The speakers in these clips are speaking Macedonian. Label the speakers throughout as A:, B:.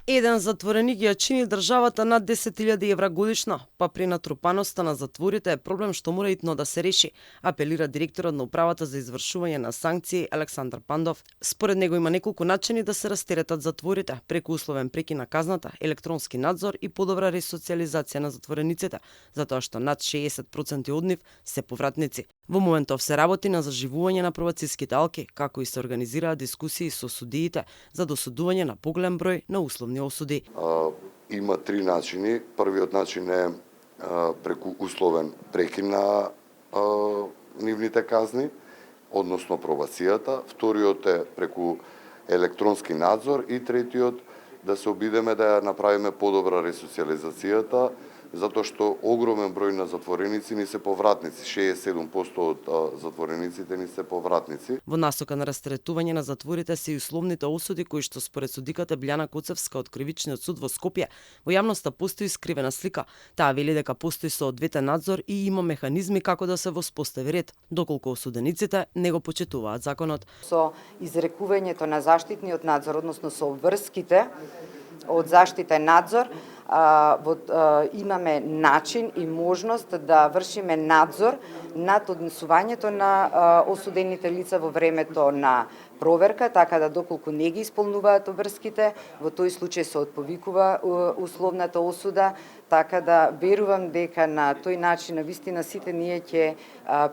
A: Еден затвореник ја чини државата над 10.000 евра годишно, па при натрупаноста на затворите е проблем што мора итно да се реши, апелира директорот на управата за извршување на санкции Александар Пандов. Според него има неколку начини да се растеретат затворите, преку условен прекин на казната, електронски надзор и подобра ресоциализација на затворениците, затоа што над 60% од нив се повратници. Во моментов се работи на заживување на пробациските алки, како и се организираат дискусии со судиите за досудување на поголем број на условни осуди.
B: Има три начини. Првиот начин е преку условен прекин на нивните казни, односно пробацијата. Вториот е преку електронски надзор и третиот да се обидеме да ја направиме подобра ресоциализацијата, затоа што огромен број на затвореници ни се повратници, 67% од затворениците ни се повратници.
A: Во насока на растретување на затворите се и условните осуди кои што според судиката Билјана Коцевска од Кривичниот суд во Скопје, во јавноста постои скривена слика. Таа вели дека постои соодветен надзор и има механизми како да се воспостави ред, доколку осудениците не го почитуваат законот.
C: Со изрекувањето на заштитниот надзор, односно со обврските од заштитен надзор, имаме начин и можност да вршиме надзор над однесувањето на осудените лица во времето на проверка, така да доколку не ги исполнуваат обврските, во тој случај се отповикува условната осуда, така да верувам дека на тој начин навистина сите ние ќе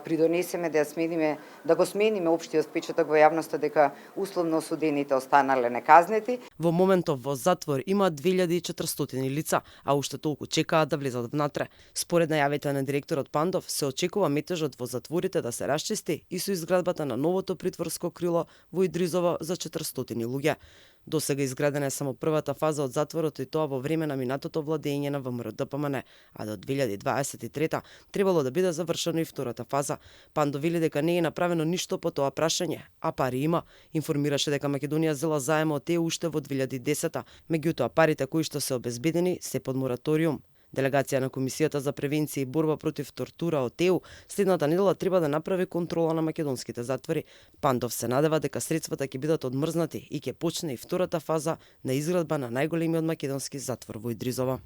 C: придонесеме да го смениме општиот впечаток во јавноста дека условно осудените останале неказнети.
A: Во моментов во затвор има 2400 лица, а уште толку чекаат да влезат внатре. Според најавите на директорот Пандов, се очекува метежот во затворите да се расчисти и со изградбата на новото притворско крило во Идризово за 400 луѓе. Досега изградена е само првата фаза од затворот и тоа во време на минатото владење на ВМРО-ДПМН, а до 2023 требало да биде завршено и втората фаза. Пандов вели дека не е направено ништо по тоа прашање, а пари има. Информираше дека Македонија зела заем од ЕУ уште во 2010, меѓутоа парите кои што се обезбедени се под мораториум. Делегација на Комисијата за превенција и борба против тортура од ЕУ следната недела треба да направи контрола на македонските затвори. Пандов се надева дека средствата ќе бидат одмрзнати и ќе почне и втората фаза на изградба на најголемиот македонски затвор во Идризово.